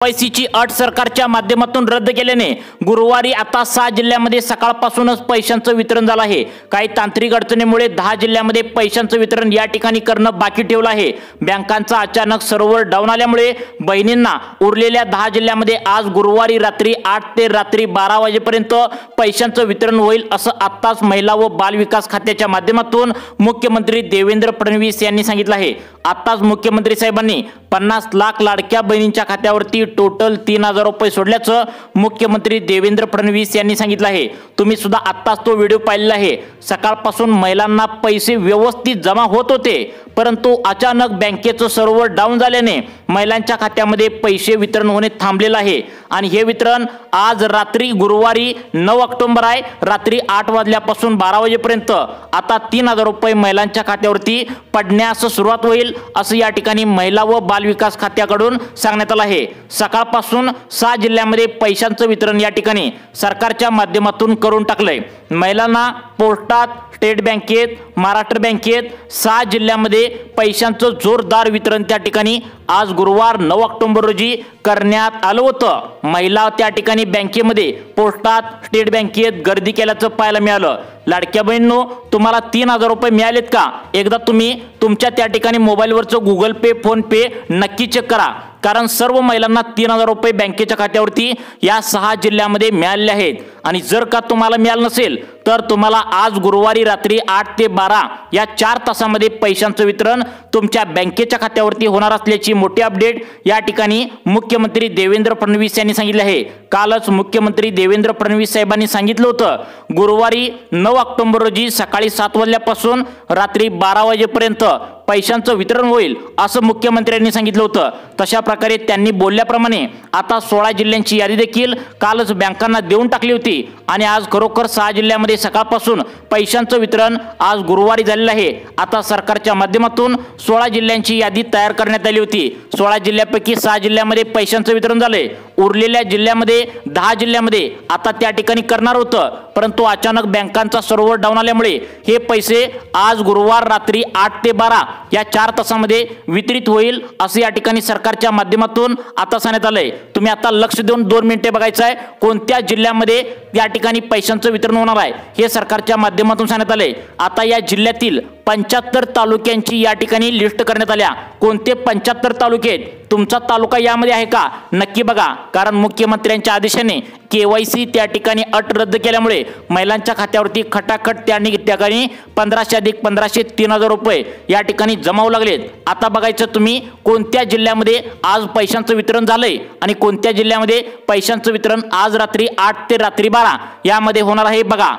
पैसीची अट सरकारच्या माध्यमातून रद्द केल्याने गुरुवारी आता 6 जिल्ह्यांमध्ये सकाळपासूनच पैशांचं वितरण झालं आहे। काही तांत्रिक अडचणीमुळे 10 जिल्ह्यांमध्ये पैशांचं वितरण या ठिकाणी करणं बाकी ठेवलं आहे। बँकांचा अचानक सर्व्हर डाऊन आल्यामुळे बहिणींना उरलेल्या 10 जिल्ह्यांमध्ये आज गुरुवारी रात्री 8 ते रात्री 12 वाजेपर्यंत पैशांचं वितरण होईल असं आत्ताच महिला व बाल विकास खात्याच्या माध्यमातून मुख्यमंत्री देवेंद्र फडणवीस यांनी सांगितलं आहे। आत्ताच मुख्यमंत्री साहेबांनी 50 लाख लाडक्या बहिणींच्या खात्यावरती टोटल 3000 रुपये सोडल्याचं मुख्यमंत्री देवेंद्र फडणवीस यांनी सांगितलं आहे। तुम्ही सुद्धा आत्ताच तो व्हिडिओ पाहिलेला आहे। सकाळपासून महिलांना पैसे व्यवस्थित जमा होत होते, परंतु अचानक बँकेचं सर्व्हर डाऊन झाल्याने महिलांच्या खात्यामध्ये पैसे वितरण होणे थांबलेलं आहे आणि हे वितरण आज रात्री गुरुवारी 9 ऑक्टोबर आहे, रात्री 8 वाजल्यापासून 12 वाजेपर्यंत आता 3000 रुपये महिलांच्या खात्यावरती पडण्यास सुरुवात होईल असं या ठिकाणी महिला व बाल विकास खात्याकडून सांगण्यात आलं आहे। सकाळपासून 6 जिल्ह्यांमध्ये पैशांचं वितरण या ठिकाणी सरकारच्या माध्यमातून करून टाकलंय। महिलांना पोस्टात, स्टेट बँकेत, महाराष्ट्र बँकेत 6 जिल्ह्यांमध्ये पैशांचं जोरदार वितरण त्या ठिकाणी आज गुरुवार 9 ऑक्टोबर रोजी करण्यात आलं होतं। महिला त्या ठिकाणी बँकेमध्ये, पोस्टात, स्टेट बँकेत गर्दी केल्याचं पाहायला मिळालं। लाडक्या बहिणींनो, तुम्हाला 3000 रुपये मिळालेत का? एकदा तुम्ही तुमच्या त्या ठिकाणी मोबाईलवरचं गुगल पे, फोन पे नक्की चेक करा, कारण सर्व महिलांना 3000 रुपये बँकेच्या खात्यावरती या 6 जिल्ह्यांमध्ये मिळाले आहेत। आणि जर का तुम्हाला मिळालं नसेल तर तुम्हाला आज गुरुवारी रात्री 8 ते 12 या 4 तासामध्ये पैशांचं वितरण तुमच्या बँकेच्या खात्यावरती होणार असल्याची मोठी अपडेट या ठिकाणी मुख्यमंत्री देवेंद्र फडणवीस यांनी सांगितले आहे। कालच मुख्यमंत्री देवेंद्र फडणवीस साहेबांनी सांगितलं होतं, गुरुवारी 9 ऑक्टोबर रोजी सकाळी 7 वाजल्यापासून रात्री 12 वाजेपर्यंत पैशांचं वितरण होईल असं मुख्यमंत्र्यांनी सांगितलं होतं। तशा प्रकारे त्यांनी बोलल्याप्रमाणे आता 16 जिल्ह्यांची यादी देखील कालच बँकांना देऊन टाकली होती आणि आज खरोखर 6 जिल्ह्यांमध्ये सकाळपासून पैशांचं वितरण आज गुरुवारी झालेलं आहे। आता सरकारच्या माध्यमातून 16 जिल्ह्यांची यादी तयार करण्यात आली होती। 16 जिल्ह्यांपैकी 6 जिल्ह्यांमध्ये पैशांचं वितरण झाले। उरलेल्या जिल्ह्यांमध्ये 10 जिल्ह्यांमध्ये आता त्या ठिकाणी करणार होतं, परंतु अचानक बँकांचा सर्व्हर डाऊन आल्यामुळे हे पैसे आज गुरुवार रात्री 8 ते 12 या 4 तासामध्ये वितरित होईल असं या ठिकाणी सरकारच्या माध्यमातून आता सांगण्यात आलंय। तुम्ही आता लक्ष देऊन 2 मिनिटे बघायचं आहे, कोणत्या जिल्ह्यामध्ये या ठिकाणी पैशांचं वितरण होणार आहे हे सरकारच्या माध्यमातून सांगण्यात आलंय। आता या जिल्ह्यातील 75 तालुक्यांची या ठिकाणी लिस्ट करण्यात आल्या। कोणते 75 तालुके आहेत? तुमचा तालुका यामध्ये आहे का? नक्की बघा, कारण मुख्यमंत्र्यांच्या आदेशाने KYC त्या ठिकाणी अट रद्द केल्यामुळे महिलांच्या खात्यावरती खटाखट त्या ठिकाणी 1500 अधिक 1500 3000 रुपये या ठिकाणी जमावू लागलेत। आता बघायचं तुम्ही कोणत्या जिल्ह्यामध्ये आज पैशांचं वितरण झालंय आणि कोणत्या जिल्ह्यामध्ये पैशांचं वितरण आज रात्री 8 ते रात्री 12 यामध्ये होणार आहे। बघा,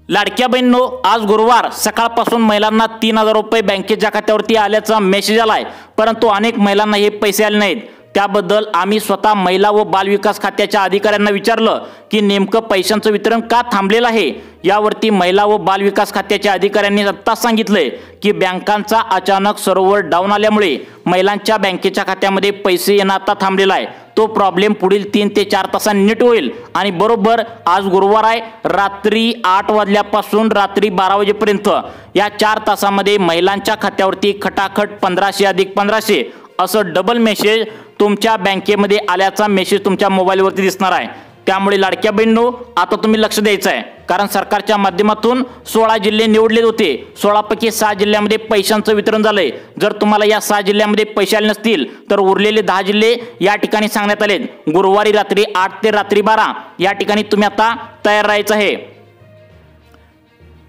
लाडक्या बहिणींनो, आज गुरुवार सकाळपासून महिलांना 3000 रुपये बँकेच्या खात्यावरती आल्याचा मेसेज आलाय, परंतु अनेक महिलांना हे पैसे आले नाहीत। त्याबद्दल आम्ही स्वतः महिला व बाल विकास खात्याच्या अधिकाऱ्यांना विचारलं की नेमकं पैशांचं वितरण का थांबलेलं आहे। यावरती महिला व बाल विकास खात्याच्या अधिकाऱ्यांनी आता सांगितलंय की बँकांचा अचानक सर्व्हर डाऊन आल्यामुळे महिलांच्या बँकेच्या खात्यामध्ये पैसे येणं आता थांबलेला आहे। तो प्रॉब्लेम पुढील 3 ते 4 तासांनी नीट होईल आणि बरोबर आज गुरुवार आहे, रात्री 8 वाजल्यापासून रात्री 12 वाजेपर्यंत या 4 तासामध्ये महिलांच्या खात्यावरती खटाखट 1500 अधिक 1500 असं डबल मेसेज तुमच्या बँकेमध्ये आल्याचा मेसेज तुमच्या मोबाईलवरती दिसणार आहे। त्यामुळे लाडक्या बहिणींनो, आता तुम्ही लक्ष द्यायचं आहे, कारण सरकारच्या माध्यमातून 16 जिल्हे निवडले होते। 16 पैकी 6 जिल्ह्यांमध्ये पैशांचं वितरण झालंय। जर तुम्हाला या 6 जिल्ह्यांमध्ये पैसे आले नसतील तर उरलेले 10 जिल्हे या ठिकाणी सांगण्यात आले गुरुवारी रात्री 8 ते रात्री 12 या ठिकाणी तुम्ही आता तयार राहायचं आहे।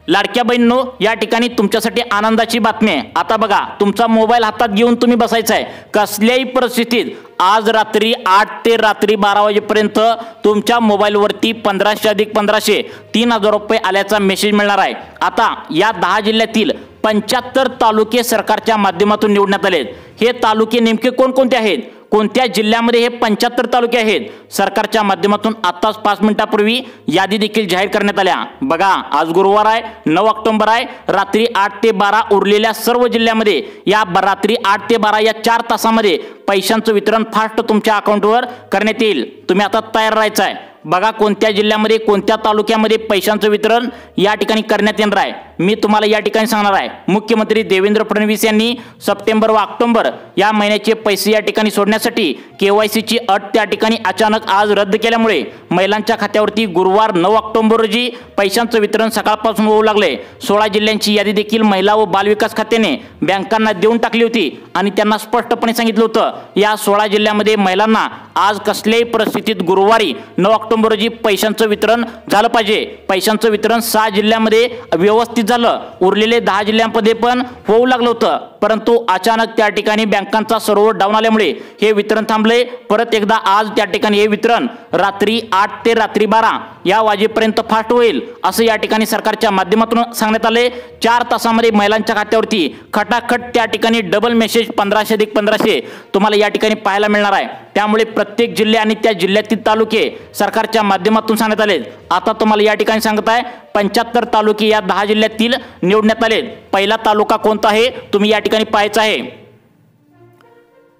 लाडक्या बहिणींनो, या ठिकाणी तुमच्यासाठी आनंदाची बातमी आहे। आता बघा, तुमचा मोबाईल हातात घेऊन तुम्ही बसायचं आहे। कसल्याही परिस्थितीत आज रात्री 8 ते रात्री 12 वाजेपर्यंत तुमच्या मोबाईलवरती 1500 अधिक 1500 3000 रुपये आल्याचा मेसेज मिळणार आहे। आता या 10 जिल्ह्यातील 75 तालुके सरकारच्या माध्यमातून निवडण्यात आलेत। हे तालुके नेमके कोणकोणते आहेत? कोणत्या जिल्ह्यामध्ये हे 75 तालुके आहेत? सरकारच्या माध्यमातून आताच 5 मिनिटांपूर्वी यादी देखील जाहीर करण्यात आल्या। बघा, आज गुरुवार आहे, 9 ऑक्टोबर आहे, रात्री 8 ते 12 उरलेल्या सर्व जिल्ह्यामध्ये या रात्री 8 ते 12 या 4 तासामध्ये पैशांचं वितरण फास्ट तुमच्या अकाउंटवर करण्यात येईल। तुम्ही आता तयार राहायचं आहे। बघा, कोणत्या जिल्ह्यामध्ये, कोणत्या तालुक्यामध्ये पैशांचं वितरण या ठिकाणी करण्यात येणार आहे। मी तुम्हाला या ठिकाणी सांगणार आहे। मुख्यमंत्री देवेंद्र फडणवीस यांनी सप्टेंबर व ऑक्टोबर या महिन्याचे पैसे या ठिकाणी सोडण्यासाठी केवायसीची अट त्या ठिकाणी अचानक आज रद्द केल्यामुळे महिलांच्या खात्यावरती गुरुवार 9 ऑक्टोबर रोजी पैशांचं वितरण सकाळपासून होऊ लागले। 16 जिल्ह्यांची यादी देखील महिला व बालविकास खात्याने बँकांना देऊन टाकली होती आणि त्यांना स्पष्टपणे सांगितलं होतं या 16 जिल्ह्यांमध्ये महिलांना आज कसल्याही परिस्थितीत गुरुवारी 9 ऑक्टोबर रोजी पैशांचं वितरण झालं पाहिजे। पैशांचं वितरण 6 जिल्ह्यांमध्ये व्यवस्थित झालं, उरलेले 10 जिल्ह्यांमध्ये पण होऊ लागलं होतं, परंतु अचानक त्या ठिकाणी बँकांचा सर्व्हर डाऊन आल्यामुळे हे वितरण थांबले। परत एकदा आज त्या ठिकाणी हे वितरण रात्री 8 ते रात्री 12 या वाजेपर्यंत फास्ट होईल असं या ठिकाणी सरकारच्या माध्यमातून सांगण्यात आले। 4 तासामध्ये महिलांच्या खात्यावरती खटाखट त्या ठिकाणी डबल मेसेज 1500-1500 तुम्हाला या ठिकाणी पाहायला मिळणार आहे। त्यामुळे प्रत्येक जिल्हे आणि त्या जिल्ह्यातील तालुके सरकारच्या माध्यमातून सांगण्यात आले। आता तुम्हाला या ठिकाणी सांगत आहे 75 तालुके या 10 जिल्ह्यातील निवडण्यात आले। पहिला तालुका कोणता आहे तुम्ही या ठिकाणी पाहायचा आहे।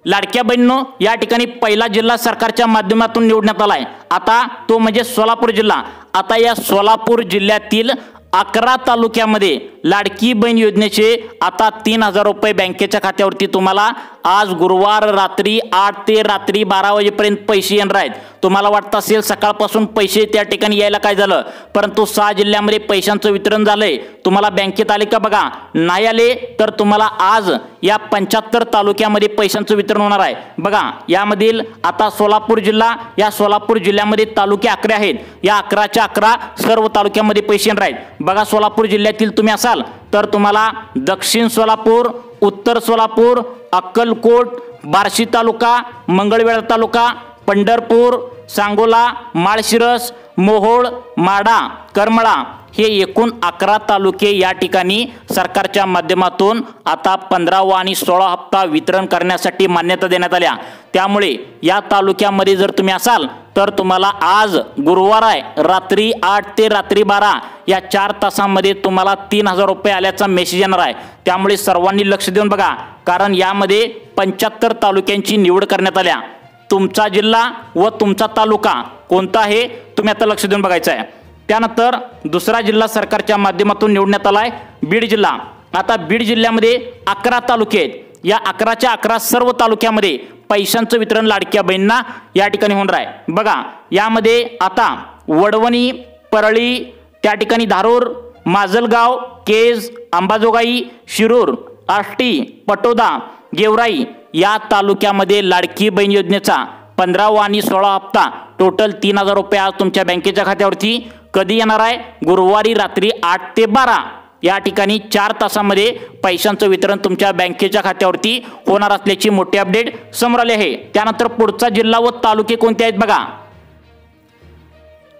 लाडक्या बहिणींनो या ठिकाणी पहिला जिल्हा सरकारच्या माध्यमातून निवडण्यात आलाय, आता तो म्हणजे सोलापूर जिल्हा। आता या सोलापूर जिल्ह्यातील 11 तालुक्यामध्ये लाडकी बहीण योजनेचे आता 3000 रुपये बँकेच्या खात्यावरती तुम्हाला आज गुरुवार रात्री 8 ते रात्री 12 वाजेपर्यंत पैसे येणार आहेत। तुम्हाला वाटतं असेल सकाळपासून पैसे त्या ठिकाणी यायला काय झालं, परंतु 6 जिल्ह्यांमध्ये पैशांचं वितरण झालंय। तुम्हाला बँकेत आले का बघा, नाही आले तर तुम्हाला आज या 75 तालुक्यामध्ये पैशांचं वितरण होणार आहे। बघा यामधील आता सोलापूर जिल्हा, या सोलापूर जिल्ह्यामध्ये तालुके 11 आहेत, या 11च्या 11 सर्व तालुक्यामध्ये पैसे येणार आहेत। बघा सोलापूर जिल्ह्यातील तुम्ही असाल तर तुम्हाला दक्षिण सोलापूर, उत्तर सोलापूर, अक्कलकोट, बार्शी तालुका, मंगळवेढा तालुका, पंढरपूर, सांगोला, माळशिरस, मोहोळ, माढा, करमळा हे एकूण 11 तालुके या ठिकाणी सरकारच्या माध्यमातून आता 15वा आणि 16 हप्ता वितरण करण्यासाठी मान्यता देण्यात आल्या। त्यामुळे या तालुक्यामध्ये जर तुम्ही असाल तर तुम्हाला आज गुरुवार आहे, रात्री 8 ते रात्री 12 या 4 तासांमध्ये तुम्हाला 3000 रुपये आल्याचा मेसेज येणार आहे। त्यामुळे सर्वांनी लक्ष देऊन बघा, कारण यामध्ये 75 तालुक्यांची निवड करण्यात आल्या। तुमचा जिल्हा व तुमचा तालुका कोणता आहे तुम्ही आता लक्ष देऊन बघायचं आहे। त्यानंतर दुसरा जिल्हा सरकारच्या माध्यमातून निवडण्यात आलाय बीड जिल्हा। आता बीड जिल्ह्यामध्ये 11 तालुके आहेत, या 11च्या 11 सर्व तालुक्यामध्ये पैशांचं वितरण लाडक्या बहिणींना या ठिकाणी होणार आहे। बघा यामध्ये आता वडवणी, परळी, त्या ठिकाणी धारूर, माजलगाव, केज, अंबाजोगाई, शिरूर, आष्टी, पटोदा, गेवराई या तालुक्यामध्ये लाडकी बहीण योजनेचा 15वा आणि 16 हप्ता टोटल 3000 रुपये आज तुमच्या बँकेच्या खात्यावरती कधी येणार आहे, गुरुवारी रात्री 8 ते 12 या ठिकाणी 4 तासामध्ये पैशांचं वितरण तुमच्या बँकेच्या खात्यावरती होणार असल्याची मोठी अपडेट समोर आली आहे। त्यानंतर पुढचा जिल्हा व तालुके कोणते आहेत बघा,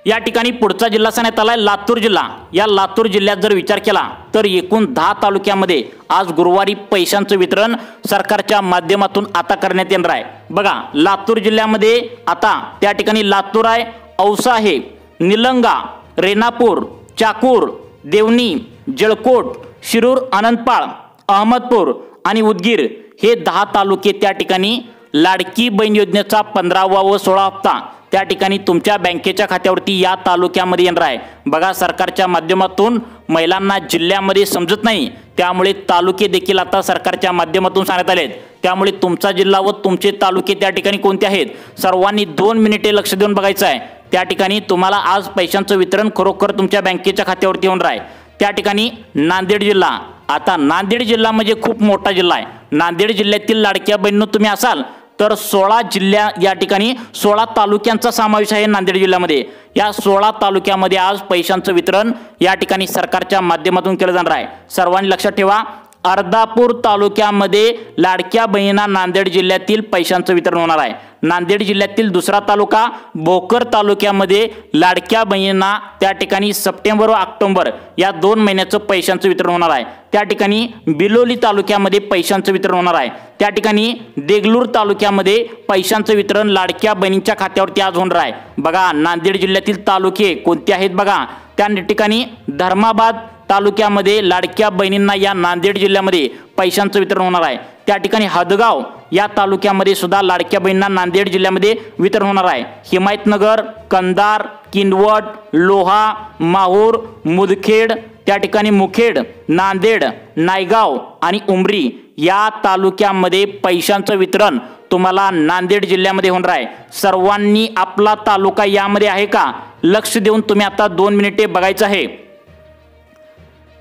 या ठिकाणी पुढचा जिल्हा सांगण्यात आलाय लातूर जिल्हा। या लातूर जिल्ह्यात जर विचार केला तर एकूण 10 तालुक्यामध्ये आज गुरुवारी पैशांचं वितरण सरकारच्या माध्यमातून आता करण्यात येणार आहे। बघा लातूर जिल्ह्यामध्ये आता त्या ठिकाणी लातूर आहे, औसा आहे, निलंगा, रेणापूर, चाकूर, देवणी, जळकोट, शिरूर, अनंतपाळ, अहमदपूर आणि उदगीर हे 10 तालुके त्या ठिकाणी लाडकी बहीण योजनेचा 15वा व 16 हप्ता त्या ठिकाणी तुमच्या बँकेच्या खात्यावरती या तालुक्यामध्ये येणार आहे। बघा सरकारच्या माध्यमातून महिलांना जिल्ह्यामध्ये समजत नाही, त्यामुळे तालुके देखील आता सरकारच्या माध्यमातून सांगण्यात आलेत। त्यामुळे तुमचा जिल्हा व तुमचे तालुके त्या ठिकाणी कोणते आहेत सर्वांनी 2 मिनिटे लक्ष देऊन बघायचं आहे। त्या ठिकाणी तुम्हाला आज पैशांचं वितरण खरोखर तुमच्या बँकेच्या खात्यावरती होणार आहे। त्या ठिकाणी नांदेड जिल्हा, आता नांदेड जिल्हा म्हणजे खूप मोठा जिल्हा आहे। नांदेड जिल्ह्यातील लाडक्या बहिणींनो तुम्ही असाल तर 16 जिल्ह्या या ठिकाणी 16 तालुक्यांचा समावेश आहे नांदेड जिल्ह्यामध्ये। या 16 तालुक्यामध्ये आज पैशांचं वितरण या ठिकाणी सरकारच्या माध्यमातून केलं जाणार आहे। सर्वांनी लक्षात ठेवा, अर्धापूर तालुक्यामध्ये लाडक्या बहिणींना नांदेड जिल्ह्यातील पैशांचं वितरण होणार आहे। नांदेड जिल्ह्यातील दुसरा तालुका भोकर तालुक्यामध्ये लाडक्या बहिणींना त्या ठिकाणी सप्टेंबर व ऑक्टोबर या 2 महिन्याचं पैशांचं वितरण होणार आहे। त्या ठिकाणी बिलोली तालुक्यामध्ये पैशांचं वितरण होणार आहे। त्या ठिकाणी देगलूर तालुक्यामध्ये पैशांचं वितरण लाडक्या बहिणींच्या खात्यावरती आज होणार आहे। बघा नांदेड जिल्ह्यातील तालुके कोणते आहेत बघा, त्या ठिकाणी धर्माबाद तालुक्यामध्ये लाडक्या बहिणींना या नांदेड जिल्ह्यामध्ये पैशांचं वितरण होणार आहे। त्या ठिकाणी हदगाव या तालुक्यामध्ये सुद्धा लाडक्या बहिणींना नांदेड जिल्ह्यामध्ये वितरण होणार आहे। हिमायतनगर, कंधार, किनवट, लोहा, माहूर, मुदखेड, त्या ठिकाणी मुखेड, नांदेड, नायगाव आणि उमरी या तालुक्यामध्ये पैशांचं वितरण तुम्हाला नांदेड जिल्ह्यामध्ये होणार आहे। सर्वांनी आपला तालुका यामध्ये आहे का लक्ष देऊन तुम्ही आता 2 मिनिटे बघायचं आहे।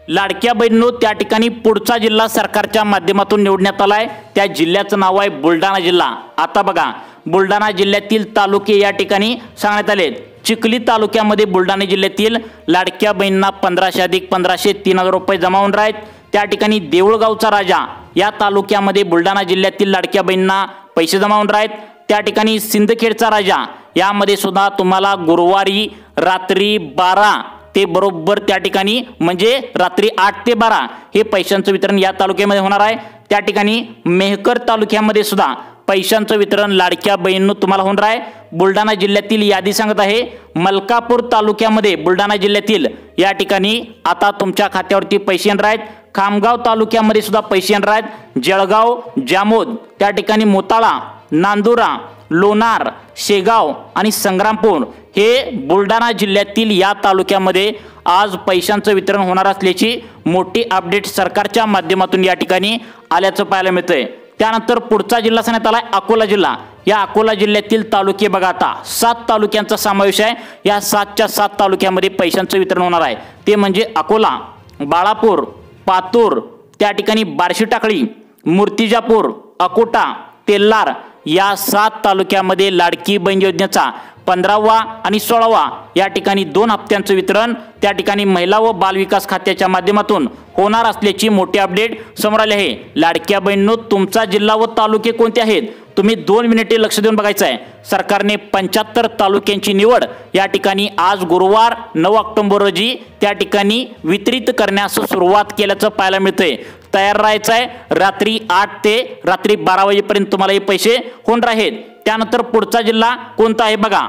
लाडक्या बहिणींनो, त्या ठिकाणी पुढचा जिल्हा सरकारच्या माध्यमातून निवडण्यात आलाय। त्या जिल्ह्याचं नाव आहे बुलढाणा जिल्हा। आता बघा, बुलढाणा जिल्ह्यातील तालुके या ठिकाणी सांगण्यात आलेत। चिखली तालुक्यामध्ये बुलढाणा जिल्ह्यातील लाडक्या बहिणींना 1500 अधिक 1500 3000 रुपये जमा होणार आहेत। त्या ठिकाणी देऊळगावचा राजा या तालुक्यामध्ये बुलढाणा जिल्ह्यातील लाडक्या बहिणींना पैसे जमा होणार आहेत। त्या ठिकाणी सिंदखेडचा राजा यामध्ये सुद्धा तुम्हाला गुरुवारी रात्री 12 ते बरोबर त्या ठिकाणी म्हणजे रात्री 8 ते 12 हे पैशांचं वितरण या तालुक्यामध्ये होणार आहे। त्या ठिकाणी मेहकर तालुक्यामध्ये सुद्धा पैशांचं वितरण लाडक्या बहिणींनो तुम्हाला होणार आहे। बुलढाणा जिल्ह्यातील यादी सांगत आहे, मलकापूर तालुक्यामध्ये बुलढाणा जिल्ह्यातील या ठिकाणी आता तुमच्या खात्यावरती पैसे येणार आहेत। खामगाव तालुक्यामध्ये सुद्धा पैसे येणार आहेत। जळगाव, जामोद, त्या ठिकाणी मोताळा, नांदुरा, लोणार, शेगाव आणि संग्रामपूर हे बुलढाणा जिल्ह्यातील या तालुक्यामध्ये आज पैशांचं वितरण होणार असल्याची मोठी अपडेट सरकारच्या माध्यमातून या ठिकाणी आल्याचं पाहायला मिळतंय। त्यानंतर पुढचा जिल्हा सांगण्यात आलाय अकोला जिल्हा। या अकोला जिल्ह्यातील तालुके बघा, आता 7 तालुक्यांचा समावेश आहे। या 7च्या 7 तालुक्यामध्ये पैशांचं वितरण होणार आहे। ते म्हणजे अकोला, बाळापूर, पातूर, त्या ठिकाणी बार्शी टाकळी, मूर्तिजापूर, अकोटा, तेल्लार या 7 तालुक्यामध्ये लाडकी बहीण योजनेचा 15वा आणि 16वा या ठिकाणी 2 हप्त्यांचं वितरण त्या ठिकाणी महिला व बाल विकास खात्याच्या माध्यमातून होणार असल्याची मोठी अपडेट समोर आली आहे। लाडक्या बहिणींनो, तुमचा जिल्हा व तालुके कोणते आहेत तुम्ही 2 मिनिटे लक्ष देऊन बघायचं आहे। सरकारने 75 तालुक्यांची निवड या ठिकाणी आज गुरुवार 9 ऑक्टोबर रोजी त्या ठिकाणी वितरित करण्यास सुरुवात केल्याचं पाहायला मिळतंय। तयार राहायचं आहे। रात्री 8 ते रात्री 12 वाजेपर्यंत तुम्हाला हे पैसे होणार आहेत। त्यानंतर पुढचा जिल्हा कोणता आहे बघा,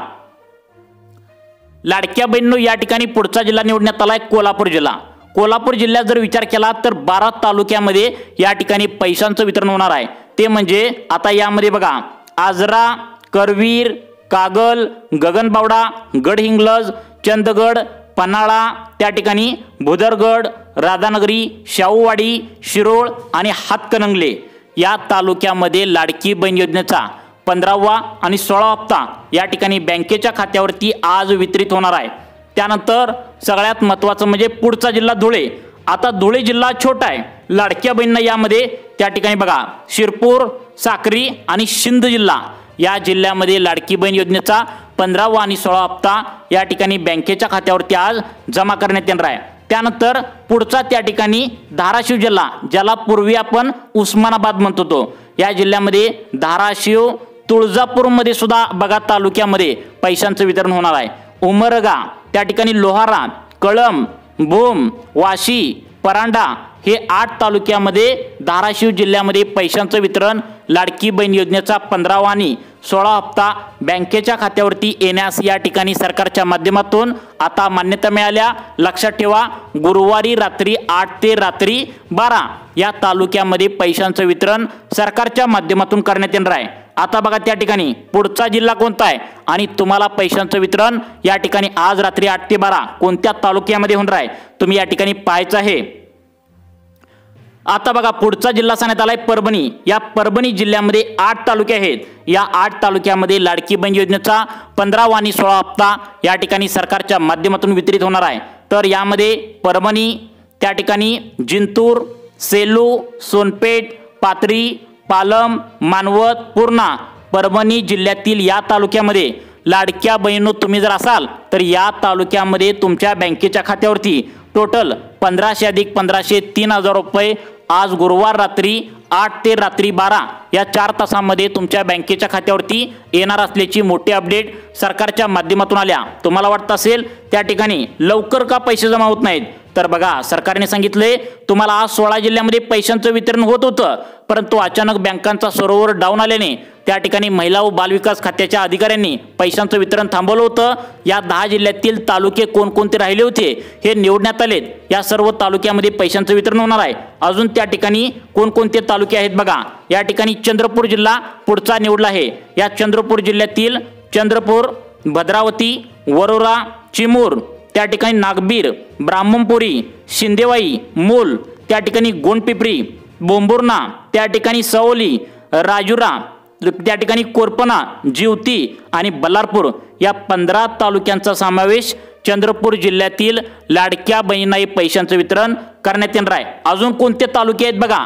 लाडक्या बहिणींनो या ठिकाणी पुढचा जिल्हा निवडण्यात आलाय कोल्हापूर जिल्हा। कोल्हापूर जिल्ह्यात जर विचार केला तर 12 तालुक्यामध्ये या ठिकाणी पैशांचं वितरण होणार आहे। ते म्हणजे आता यामध्ये बघा, आजरा, करवीर, कागल, गगनबावडा, गडहिंग्लज, चंदगड, पन्हाळा, त्या ठिकाणी भुदरगड, राधानगरी, शाहूवाडी, शिरोळ आणि हातकणंगले या तालुक्यामध्ये लाडकी बहीण योजनेचा 15वा आणि 16वा हप्ता या ठिकाणी बँकेच्या खात्यावरती आज वितरित होणार आहे। त्यानंतर सगळ्यात महत्त्वाचं म्हणजे पुढचा जिल्हा धुळे। आता धुळे जिल्हा छोटा आहे। लाडक्या बहिणींना यामध्ये त्या ठिकाणी बघा, शिरपूर, साक्री आणि सिंध जिल्हा या जिल्ह्यामध्ये लाडकी बहीण योजनेचा 15वा आणि 16वा हप्ता या ठिकाणी बँकेच्या खात्यावरती आज जमा करण्यात येणार आहे। त्यानंतर पुढचा त्या ठिकाणी धाराशिव जिल्हा, ज्याला पूर्वी आपण उस्मानाबाद म्हणत होतो, या जिल्ह्यामध्ये धाराशिव, तुळजापूरमध्ये सुद्धा बघा तालुक्यामध्ये पैशांचं वितरण होणार आहे। उमरगा, त्या ठिकाणी लोहारा, कळंब, भूम, वाशी, परांडा हे 8 तालुक्यामध्ये धाराशिव जिल्ह्यामध्ये पैशांचं वितरण लाडकी बहीण योजनेचा 15वा आणि 16वा हप्ता बँकेच्या खात्यावरती येण्यास या ठिकाणी सरकारच्या माध्यमातून आता मान्यता मिळाल्या। लक्षात ठेवा, गुरुवारी रात्री 8 ते रात्री 12 या तालुक्यामध्ये पैशांचं वितरण सरकारच्या माध्यमातून करण्यात येणार आहे। आता बघा त्या ठिकाणी पुढचा जिल्हा कोणता आहे आणि तुम्हाला पैशांचं वितरण या ठिकाणी आज रात्री 8 ते 12 कोणत्या तालुक्यामध्ये होणार आहे तुम्ही या ठिकाणी पाहायचं आहे। आता बघा पुढचा जिल्हा सांगण्यात आलाय परभणी। या परभणी जिल्ह्यामध्ये 8 तालुके आहेत। या 8 तालुक्यामध्ये लाडकी बहीण योजनेचा 15वा आणि 16वा हप्ता या ठिकाणी सरकारच्या माध्यमातून वितरित होणार आहे। तर यामध्ये परभणी, त्या ठिकाणी जिंतूर, सेलू, सोनपेठ, पाथरी, पालम, मानवत, पूर्णा, परभणी जिल्ह्यातील या तालुक्यामध्ये लाडक्या बहिणींनो तुम्ही जर असाल तर या तालुक्यामध्ये तुमच्या बँकेच्या खात्यावरती टोटल 1500 अधिक 1500 3000 रुपये आज गुरुवार रात्री 8 ते रात्री 12 या 4 तासांमध्ये तुमच्या बँकेच्या खात्यावरती येणार असल्याची मोठी अपडेट सरकारच्या माध्यमातून आल्या। तुम्हाला वाटत असेल त्या ठिकाणी लवकर का पैसे जमा होत नाहीत, तर बघा सरकारने सांगितले तुम्हाला आज 16 जिल्ह्यामध्ये पैशांचं वितरण होत होतं, परंतु अचानक बँकांचा सर्व्हर डाऊन आल्याने त्या ठिकाणी महिला व बालविकास खात्याच्या अधिकाऱ्यांनी पैशांचं वितरण थांबवलं होतं। या 10 जिल्ह्यातील तालुके कोणकोणते राहिले होते हे निवडण्यात आलेत। या सर्व तालुक्यामध्ये पैशांचं वितरण होणार आहे। अजून त्या ठिकाणी कोणकोणते तालुके आहेत बघा, या ठिकाणी चंद्रपूर जिल्हा पुढचा निवडला आहे। या चंद्रपूर जिल्ह्यातील चंद्रपूर, भद्रावती, वरोरा, चिमूर, त्या ठिकाणी नागबीर, ब्राह्मणपुरी, शिंदेवाई, मूल, त्या ठिकाणी गोंडपिपरी, बोंबुर्णा, त्या ठिकाणी सवली, राजुरा, त्या ठिकाणी कोरपना, जिवती आणि बल्लारपूर या 15 तालुक्यांचा समावेश चंद्रपूर जिल्ह्यातील लाडक्या बहिणींना पैशांचं वितरण करण्यात येणार आहे। अजून कोणते तालुके आहेत बघा।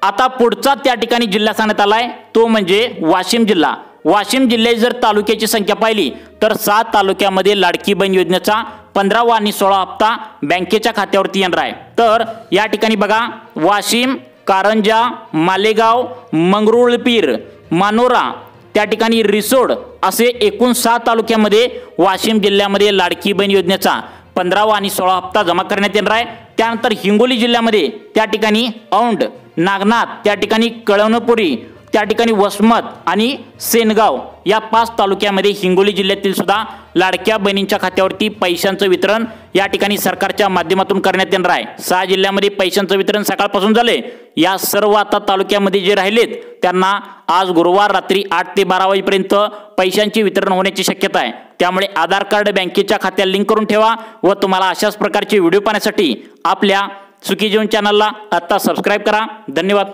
आता पुढचा त्या ठिकाणी जिल्हा सांगण्यात आलाय तो म्हणजे वाशिम जिल्हा। वाशिम जिल्ह्याची जर तालुक्याची संख्या पाहिली तर 7 तालुक्यामध्ये लाडकी बहीण योजनेचा 15वा आणि 16वा हप्ता बँकेच्या खात्यावरती येणार आहे। तर या ठिकाणी बघा वाशिम, कारंजा, मालेगाव, मंगरुळपीर, मानोरा, त्या ठिकाणी रिसोड असे एकूण 7 तालुक्यामध्ये वाशिम जिल्ह्यामध्ये लाडकी बहीण योजनेचा 15वा आणि 16वा हप्ता जमा करण्यात येणार आहे। त्यानंतर हिंगोली जिल्ह्यामध्ये त्या ठिकाणी औंध, नागनाथ, त्या ठिकाणी कळवणपुरी, त्या ठिकाणी वसमत आणि सेनगाव या 5 तालुक्यामध्ये हिंगोली जिल्ह्यातील सुद्धा लाडक्या बहिणींच्या खात्यावरती पैशांचं वितरण या ठिकाणी सरकारच्या माध्यमातून करण्यात येणार आहे। 6 जिल्ह्यामध्ये पैशांचं वितरण सकाळपासून झाले। या सर्व आता तालुक्यामध्ये जे राहिलेत त्यांना आज गुरुवार रात्री 8 ते 12 वाजेपर्यंत पैशांचे वितरण होण्याची शक्यता आहे। त्यामुळे आधार कार्ड बँकेच्या खात्याला लिंक करून ठेवा व तुम्हाला अशाच प्रकारचे व्हिडिओ पाहण्यासाठी आपल्या सुखी जीवन चॅनलला आता सबस्क्राइब करा। धन्यवाद।